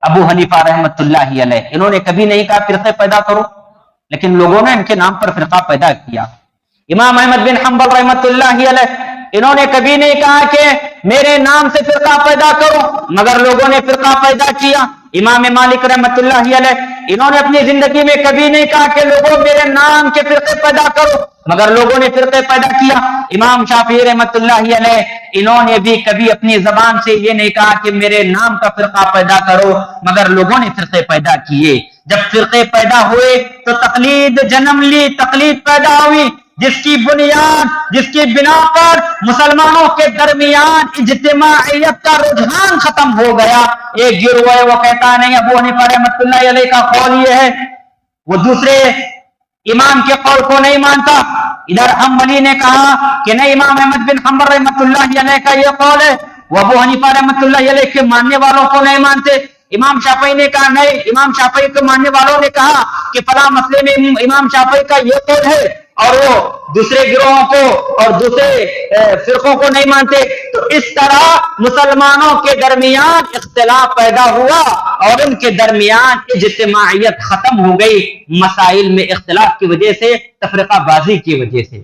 ابو حنیفہ رحمۃ اللہ علیہ، انہوں نے کبھی نہیں کہا فرقے پیدا کرو، لیکن لوگوں نے ان کے نام پر فرقہ پیدا کیا۔ امام احمد بن حنبل رحمۃ اللہ علیہ، انہوں نے کبھی نہیں کہا کہ میرے نام سے فرقہ پیدا کرو، مگر لوگوں نے فرقہ پیدا کیا۔ امام مالک رحمۃ اللہ علیہ، انہوں نے اپنی زندگی میں کبھی نہیں کہا کہ لوگوں میرے نام کے فرقے پیدا کرو، مگر لوگوں نے فرقے پیدا کیا۔ امام شافعی رحمۃ اللہ علیہ، انہوں نے بھی کبھی اپنی زبان سے یہ نہیں کہا کہ میرے نام کا فرقہ پیدا کرو، مگر لوگوں نے فرقے پیدا کیے۔ جب فرقے پیدا ہوئے تو تقلید جنم لی، تقلید پیدا ہوئی، جس کی بنیاد، جس کی بنا پر مسلمانوں کے درمیان اجتماعیت کا رجحان ختم ہو گیا۔ ایک گروہ ہے وہ کہتا نہیں ابو حنیفہ رحمۃ اللہ علیہ کا قول یہ ہے، وہ دوسرے امام کے قول کو نہیں مانتا۔ ادھر حنبلی نے کہا کہ نہیں امام احمد بن حنبل رحمۃ اللہ علیہ کا یہ قول ہے، وہ ابو حنیفہ رحمۃ اللہ علیہ کے ماننے والوں کو نہیں مانتے۔ امام شافعی نے کہا نہیں، امام شافعی کے ماننے والوں نے کہا کہ فلاں مسئلے میں امام شافعی کا یہ قول ہے، اور وہ دوسرے گروہوں کو اور دوسرے فرقوں کو نہیں مانتے۔ تو اس طرح مسلمانوں کے درمیان اختلاف پیدا ہوا اور ان کے درمیان اجتماعیت ختم ہو گئی، مسائل میں اختلاف کی وجہ سے، تفرقہ بازی کی وجہ سے۔